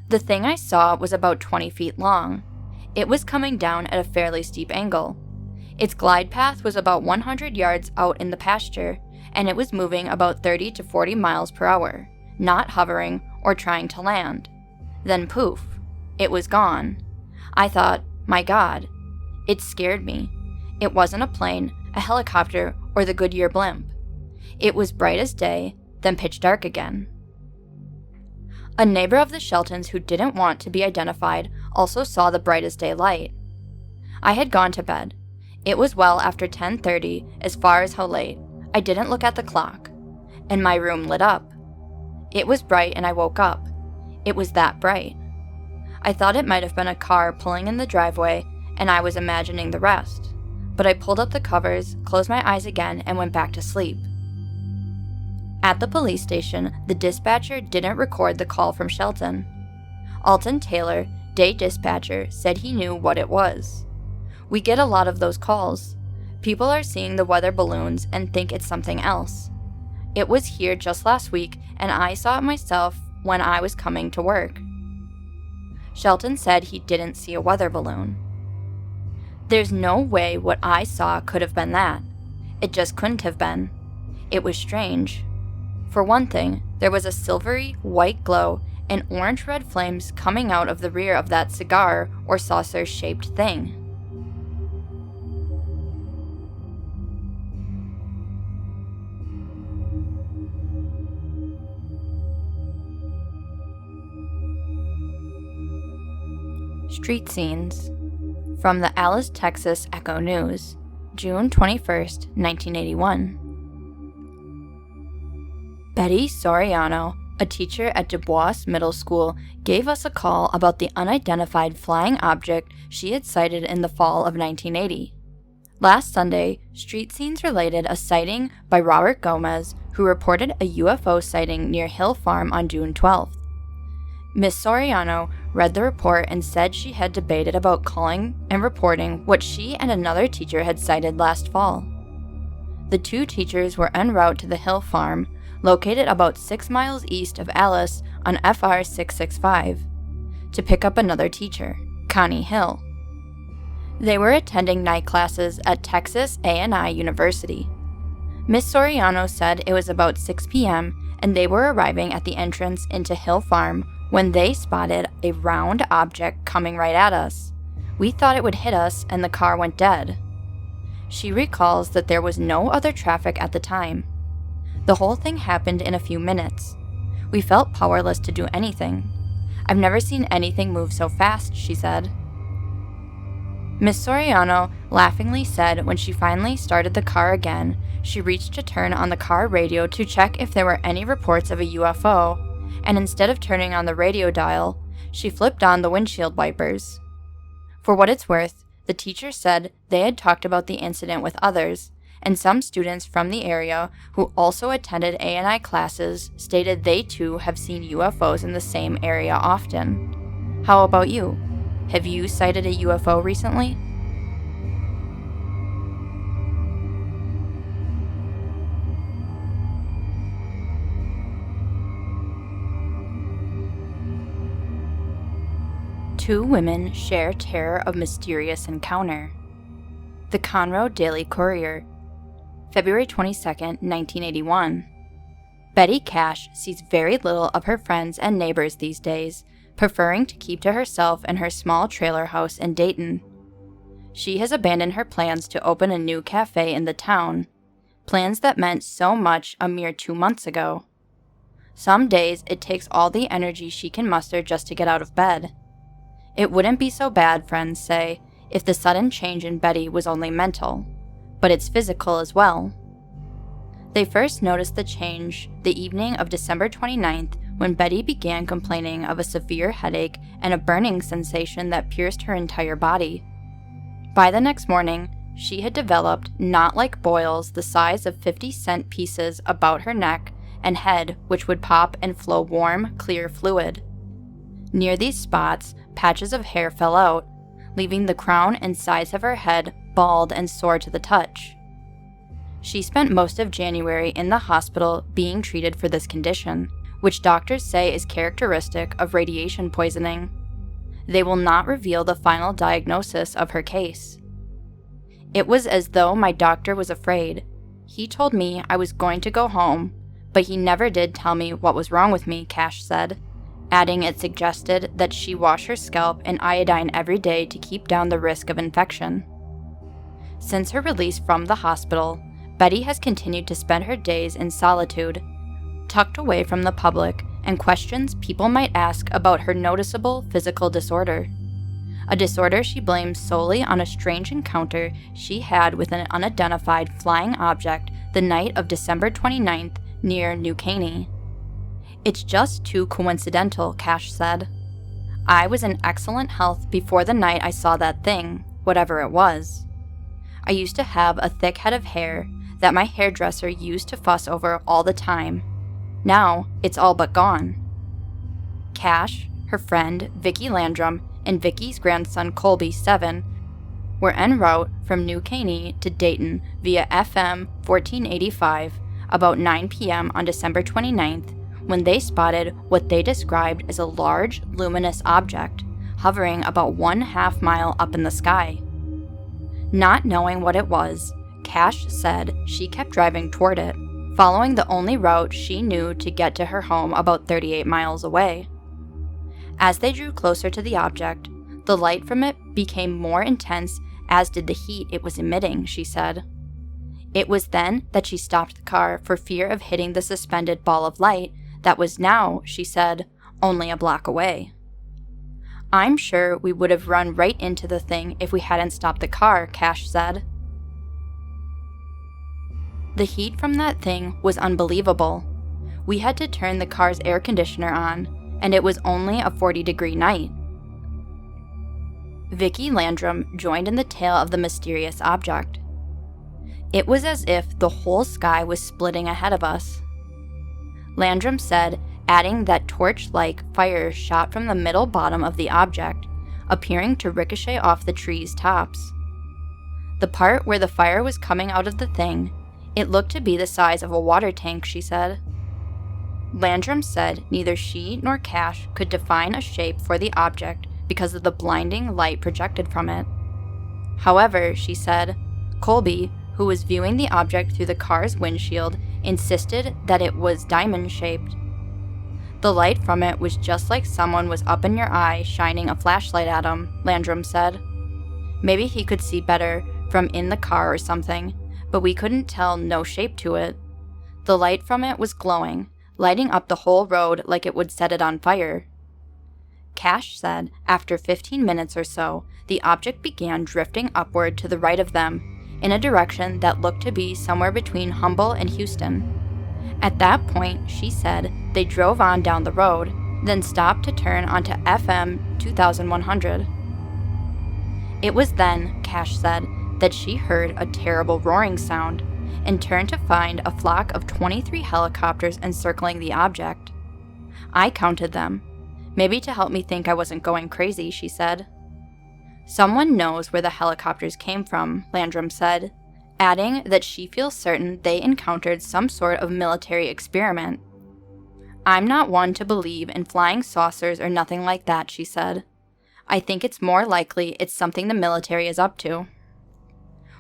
The thing I saw was about 20 feet long. It was coming down at a fairly steep angle. Its glide path was about 100 yards out in the pasture, and it was moving about 30 to 40 miles per hour, not hovering or trying to land. Then poof, it was gone. I thought, my God. It scared me. It wasn't a plane, a helicopter, or the Goodyear blimp. It was bright as day, then pitch dark again. A neighbor of the Sheltons who didn't want to be identified also saw the bright as day light. I had gone to bed. It was well after 10:30 as far as how late. I didn't look at the clock. And my room lit up. It was bright and I woke up. It was that bright. I thought it might have been a car pulling in the driveway, and I was imagining the rest. But I pulled up the covers, closed my eyes again, and went back to sleep. At the police station, the dispatcher didn't record the call from Shelton. Alton Taylor, day dispatcher, said he knew what it was. We get a lot of those calls. People are seeing the weather balloons and think it's something else. It was here just last week, and I saw it myself when I was coming to work. Shelton said he didn't see a weather balloon. There's no way what I saw could have been that. It just couldn't have been. It was strange. For one thing, there was a silvery white glow and orange-red flames coming out of the rear of that cigar or saucer-shaped thing. Street scenes. From the Alice, Texas Echo News, June 21st, 1981. Betty Soriano, a teacher at DuBois Middle School, gave us a call about the unidentified flying object she had sighted in the fall of 1980. Last Sunday, Street Scenes related a sighting by Robert Gomez, who reported a UFO sighting near Hill Farm on June 12th. Miss Soriano read the report and said she had debated about calling and reporting what she and another teacher had sighted last fall. The 2 teachers were en route to the Hill Farm, located about 6 miles east of Alice on FR 665, to pick up another teacher, Connie Hill. They were attending night classes at Texas A&I University. Miss Soriano said it was about 6 p.m. and they were arriving at the entrance into Hill Farm when they spotted a round object coming right at us. We thought it would hit us and the car went dead. She recalls that there was no other traffic at the time. The whole thing happened in a few minutes. We felt powerless to do anything. I've never seen anything move so fast, she said. Miss Soriano laughingly said when she finally started the car again, she reached to turn on the car radio to check if there were any reports of a UFO, and instead of turning on the radio dial, she flipped on the windshield wipers. For what it's worth, the teacher said they had talked about the incident with others, and some students from the area who also attended A&I classes stated they too have seen UFOs in the same area often. How about you? Have you sighted a UFO recently? Two women share terror of mysterious encounter. The Conroe Daily Courier, February 22, 1981. Betty Cash sees very little of her friends and neighbors these days, preferring to keep to herself in her small trailer house in Dayton. She has abandoned her plans to open a new cafe in the town, plans that meant so much a mere 2 months ago. Some days it takes all the energy she can muster just to get out of bed. It wouldn't be so bad, friends say, if the sudden change in Betty was only mental, but it's physical as well. They first noticed the change the evening of December 29th when Betty began complaining of a severe headache and a burning sensation that pierced her entire body. By the next morning, she had developed knot-like boils the size of 50-cent pieces about her neck and head, which would pop and flow warm, clear fluid. Near these spots, patches of hair fell out, leaving the crown and sides of her head bald and sore to the touch. She spent most of January in the hospital being treated for this condition, which doctors say is characteristic of radiation poisoning. They will not reveal the final diagnosis of her case. It was as though my doctor was afraid. He told me I was going to go home, but he never did tell me what was wrong with me, Cash said, adding it suggested that she wash her scalp in iodine every day to keep down the risk of infection. Since her release from the hospital, Betty has continued to spend her days in solitude, tucked away from the public and questions people might ask about her noticeable physical disorder. A disorder she blames solely on a strange encounter she had with an unidentified flying object the night of December 29th near New Caney. It's just too coincidental, Cash said. I was in excellent health before the night I saw that thing, whatever it was. I used to have a thick head of hair that my hairdresser used to fuss over all the time. Now, it's all but gone. Cash, her friend, Vicki Landrum, and Vicki's grandson, Colby, 7, were en route from New Caney to Dayton via FM 1485 about 9 p.m. on December 29th when they spotted what they described as a large, luminous object hovering about 1/2 mile up in the sky. Not knowing what it was, Cash said she kept driving toward it, following the only route she knew to get to her home about 38 miles away. As they drew closer to the object, the light from it became more intense, as did the heat it was emitting, she said. It was then that she stopped the car for fear of hitting the suspended ball of light that was now, she said, only a block away. I'm sure we would have run right into the thing if we hadn't stopped the car, Cash said. The heat from that thing was unbelievable. We had to turn the car's air conditioner on, and it was only a 40-degree night. Vicki Landrum joined in the tale of the mysterious object. It was as if the whole sky was splitting ahead of us. Landrum said, adding that torch-like fire shot from the middle bottom of the object, appearing to ricochet off the trees' tops. The part where the fire was coming out of the thing, it looked to be the size of a water tank, she said. Landrum said neither she nor Cash could define a shape for the object because of the blinding light projected from it. However, she said, Colby, who was viewing the object through the car's windshield, insisted that it was diamond-shaped. The light from it was just like someone was up in your eye shining a flashlight at him, Landrum said. Maybe he could see better from in the car or something, but we couldn't tell no shape to it. The light from it was glowing, lighting up the whole road like it would set it on fire. Cash said after 15 minutes or so, the object began drifting upward to the right of them, in a direction that looked to be somewhere between Humble and Houston. At that point, she said, they drove on down the road, then stopped to turn onto FM 2100. It was then, Cash said, that she heard a terrible roaring sound and turned to find a flock of 23 helicopters encircling the object. I counted them, maybe to help me think I wasn't going crazy, she said. Someone knows where the helicopters came from, Landrum said, adding that she feels certain they encountered some sort of military experiment. I'm not one to believe in flying saucers or nothing like that, she said. I think it's more likely it's something the military is up to.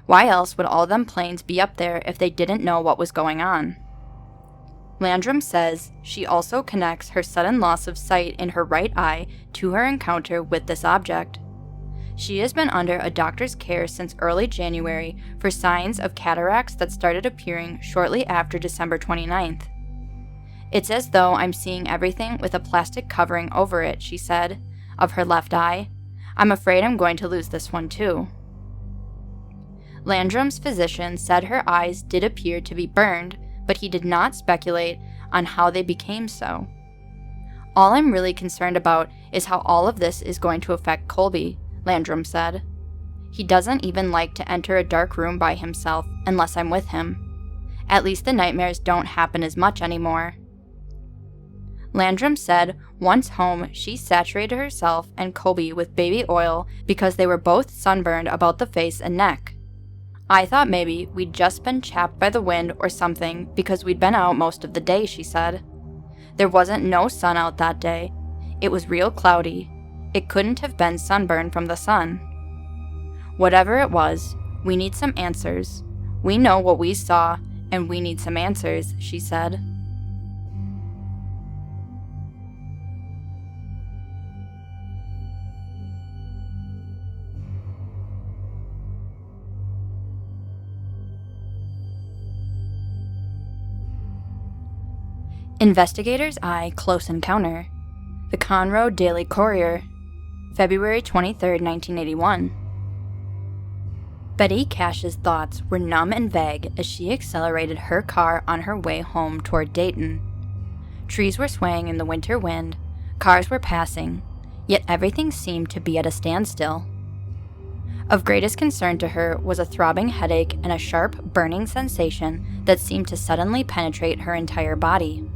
Why else would all them planes be up there if they didn't know what was going on? Landrum says she also connects her sudden loss of sight in her right eye to her encounter with this object. She has been under a doctor's care since early January for signs of cataracts that started appearing shortly after December 29th. It's as though I'm seeing everything with a plastic covering over it, she said, of her left eye. I'm afraid I'm going to lose this one too. Landrum's physician said her eyes did appear to be burned, but he did not speculate on how they became so. All I'm really concerned about is how all of this is going to affect Colby, Landrum said. He doesn't even like to enter a dark room by himself unless I'm with him. At least the nightmares don't happen as much anymore. Landrum said once home she saturated herself and Colby with baby oil because they were both sunburned about the face and neck. I thought maybe we'd just been chapped by the wind or something because we'd been out most of the day, she said. There wasn't no sun out that day. It was real cloudy. It couldn't have been sunburn from the sun. Whatever it was, we need some answers. We know what we saw, and we need some answers, she said. Investigators eye close encounter. The Conroe Daily Courier, February 23, 1981. Betty Cash's thoughts were numb and vague as she accelerated her car on her way home toward Dayton. Trees were swaying in the winter wind, cars were passing, yet everything seemed to be at a standstill. Of greatest concern to her was a throbbing headache and a sharp, burning sensation that seemed to suddenly penetrate her entire body.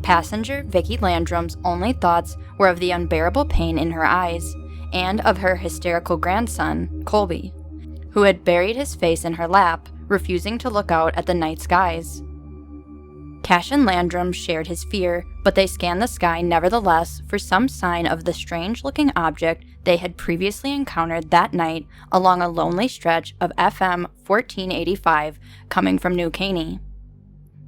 Passenger Vicky Landrum's only thoughts were of the unbearable pain in her eyes, and of her hysterical grandson, Colby, who had buried his face in her lap, refusing to look out at the night skies. Cash and Landrum shared his fear, but they scanned the sky nevertheless for some sign of the strange-looking object they had previously encountered that night along a lonely stretch of FM 1485 coming from New Caney.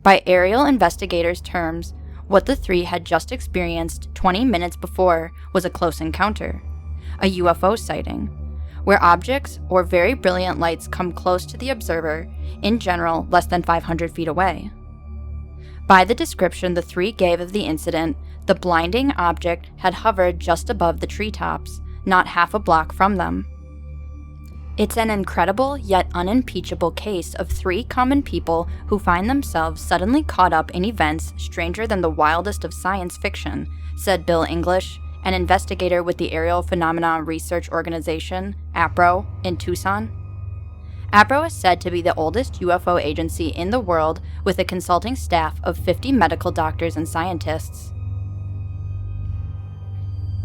By aerial investigators' terms, what the three had just experienced 20 minutes before was a close encounter, a UFO sighting, where objects or very brilliant lights come close to the observer, in general less than 500 feet away. By the description the three gave of the incident, the blinding object had hovered just above the treetops, not half a block from them. It's an incredible yet unimpeachable case of three common people who find themselves suddenly caught up in events stranger than the wildest of science fiction, said Bill English, an investigator with the Aerial Phenomena Research Organization, APRO, in Tucson. APRO is said to be the oldest UFO agency in the world with a consulting staff of 50 medical doctors and scientists.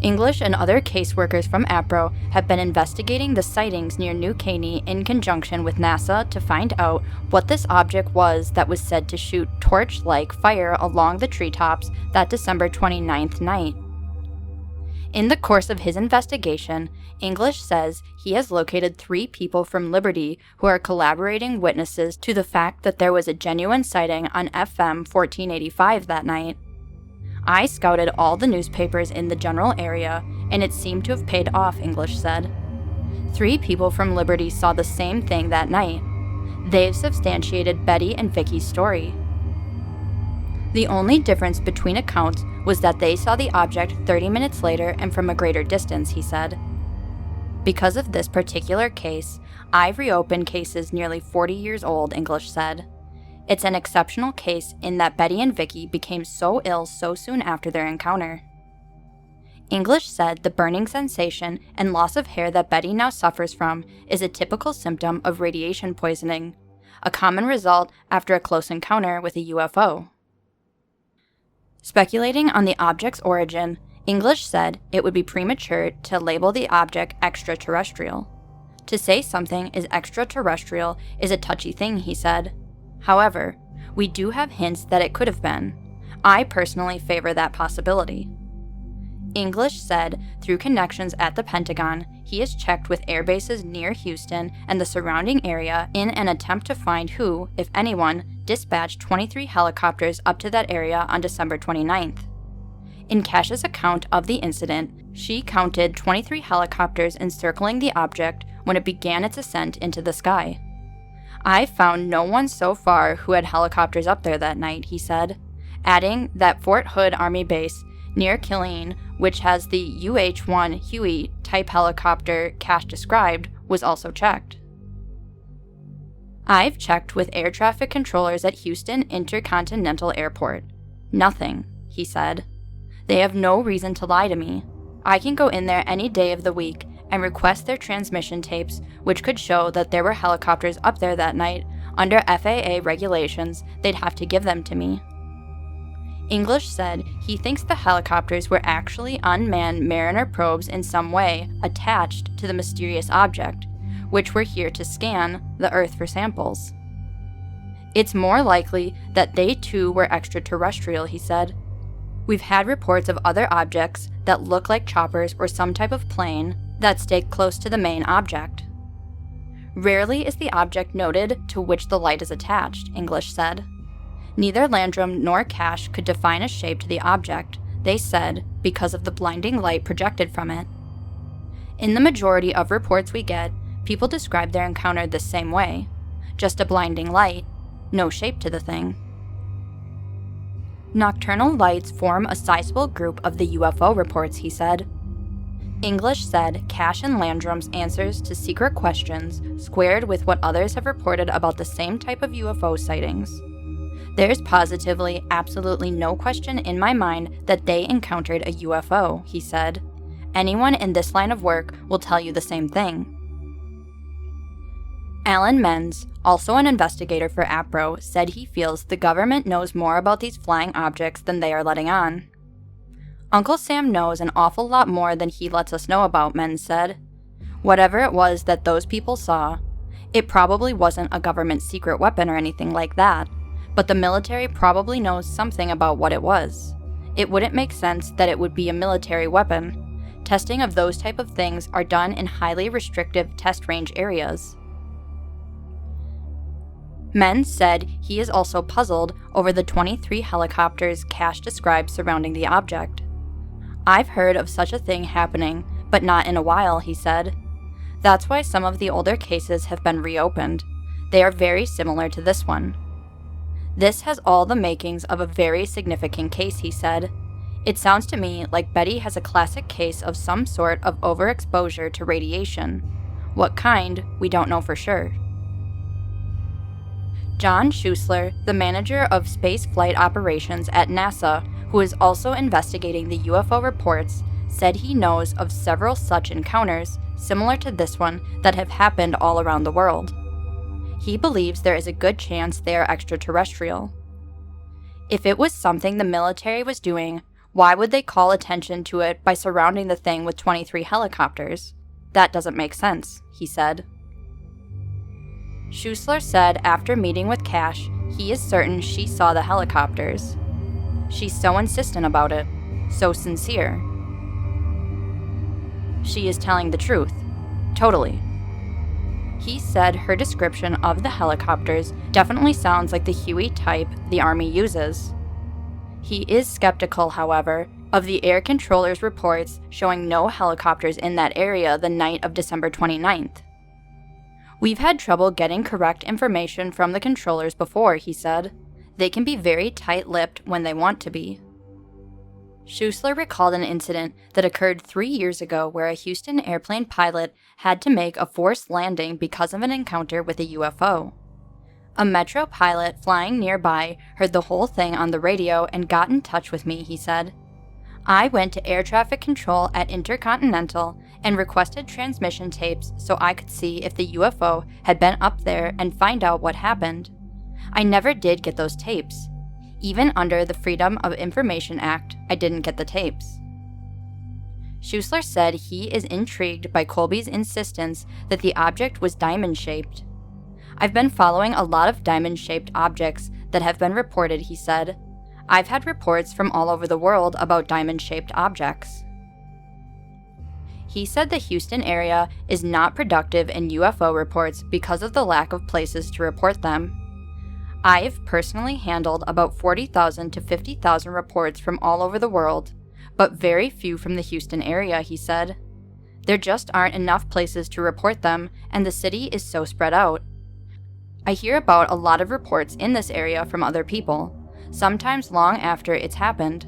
English and other caseworkers from APRO have been investigating the sightings near New Caney in conjunction with NASA to find out what this object was that was said to shoot torch-like fire along the treetops that December 29th night. In the course of his investigation, English says he has located 3 people from Liberty who are collaborating witnesses to the fact that there was a genuine sighting on FM 1485 that night. I scouted all the newspapers in the general area, and it seemed to have paid off, English said. 3 people from Liberty saw the same thing that night. They've substantiated Betty and Vicky's story. The only difference between accounts was that they saw the object 30 minutes later and from a greater distance, he said. Because of this particular case, I've reopened cases nearly 40 years old, English said. It's an exceptional case in that Betty and Vicky became so ill so soon after their encounter. English said the burning sensation and loss of hair that Betty now suffers from is a typical symptom of radiation poisoning, a common result after a close encounter with a UFO. Speculating on the object's origin, English said it would be premature to label the object extraterrestrial. To say something is extraterrestrial is a touchy thing, he said. However, we do have hints that it could have been. I personally favor that possibility. English said through connections at the Pentagon, he has checked with air bases near Houston and the surrounding area in an attempt to find who, if anyone, dispatched 23 helicopters up to that area on December 29th. In Cash's account of the incident, she counted 23 helicopters encircling the object when it began its ascent into the sky. I've found no one so far who had helicopters up there that night, he said, adding that Fort Hood Army Base near Killeen, which has the UH-1 Huey type helicopter Cash described, was also checked. I've checked with air traffic controllers at Houston Intercontinental Airport. Nothing, he said. They have no reason to lie to me. I can go in there any day of the week and request their transmission tapes, which could show that there were helicopters up there that night. Under FAA regulations, they'd have to give them to me. English said he thinks the helicopters were actually unmanned Mariner probes in some way attached to the mysterious object, which were here to scan the Earth for samples. It's more likely that they too were extraterrestrial, he said. We've had reports of other objects that look like choppers or some type of plane that stay close to the main object. Rarely is the object noted to which the light is attached, English said. Neither Landrum nor Cash could define a shape to the object, they said, because of the blinding light projected from it. In the majority of reports we get, people describe their encounter the same way. Just a blinding light, no shape to the thing. Nocturnal lights form a sizable group of the UFO reports, he said. English said Cash and Landrum's answers to secret questions squared with what others have reported about the same type of UFO sightings. There's positively absolutely no question in my mind that they encountered a UFO, he said. Anyone in this line of work will tell you the same thing. Alan Menz, also an investigator for APRO, said he feels the government knows more about these flying objects than they are letting on. Uncle Sam knows an awful lot more than he lets us know about, Menz said. Whatever it was that those people saw, it probably wasn't a government secret weapon or anything like that, but the military probably knows something about what it was. It wouldn't make sense that it would be a military weapon. Testing of those type of things are done in highly restrictive test range areas. Menz said he is also puzzled over the 23 helicopters Cash described surrounding the object. I've heard of such a thing happening, but not in a while, he said. That's why some of the older cases have been reopened. They are very similar to this one. This has all the makings of a very significant case, he said. It sounds to me like Betty has a classic case of some sort of overexposure to radiation. What kind, we don't know for sure. John Schuessler, the manager of space flight operations at NASA, who is also investigating the UFO reports, said he knows of several such encounters, similar to this one, that have happened all around the world. He believes there is a good chance they are extraterrestrial. If it was something the military was doing, why would they call attention to it by surrounding the thing with 23 helicopters? That doesn't make sense, he said. Schuessler said after meeting with Cash, he is certain she saw the helicopters. She's so insistent about it, so sincere. she is telling the truth. Totally. He said her description of the helicopters definitely sounds like the Huey type the Army uses. He is skeptical, however, of the air controller's reports showing no helicopters in that area the night of December 29th. We've had trouble getting correct information from the controllers before, he said. They can be very tight-lipped when they want to be. Schuessler recalled an incident that occurred 3 years ago where a Houston airplane pilot had to make a forced landing because of an encounter with a UFO. A Metro pilot flying nearby heard the whole thing on the radio and got in touch with me, he said. I went to air traffic control at Intercontinental and requested transmission tapes so I could see if the UFO had been up there and find out what happened. I never did get those tapes. Even under the Freedom of Information Act, I didn't get the tapes. Schuessler said he is intrigued by Colby's insistence that the object was diamond-shaped. I've been following a lot of diamond-shaped objects that have been reported, he said. I've had reports from all over the world about diamond-shaped objects. He said the Houston area is not productive in UFO reports because of the lack of places to report them. I've personally handled about 40,000 to 50,000 reports from all over the world, but very few from the Houston area, he said. There just aren't enough places to report them, and the city is so spread out. I hear about a lot of reports in this area from other people, sometimes long after it's happened.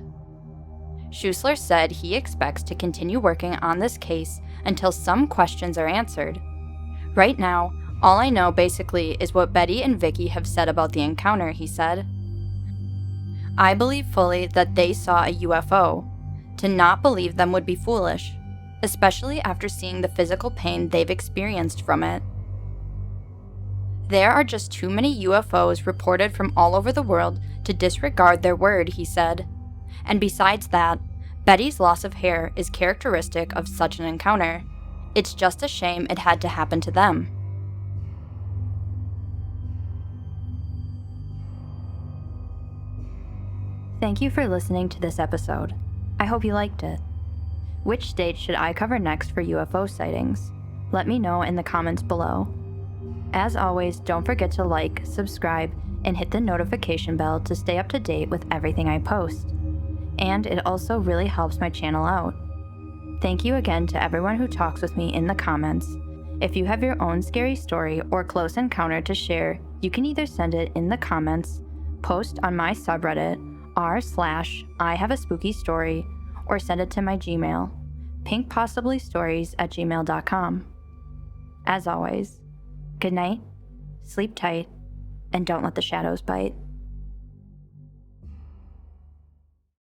Schuessler said he expects to continue working on this case until some questions are answered. Right now, all I know basically is what Betty and Vicky have said about the encounter, he said. I believe fully that they saw a UFO. To not believe them would be foolish, especially after seeing the physical pain they've experienced from it. There are just too many UFOs reported from all over the world to disregard their word, he said. And besides that, Betty's loss of hair is characteristic of such an encounter. It's just a shame it had to happen to them. Thank you for listening to this episode. I hope you liked it. Which state should I cover next for UFO sightings? Let me know in the comments below. As always, don't forget to like, subscribe, and hit the notification bell to stay up to date with everything I post. And it also really helps my channel out. Thank you again to everyone who talks with me in the comments. If you have your own scary story or close encounter to share, you can either send it in the comments, post on my subreddit, r/ihaveaspookystory, or send it to my Gmail, pinkpossiblystories@gmail.com. As always, good night, sleep tight, and don't let the shadows bite.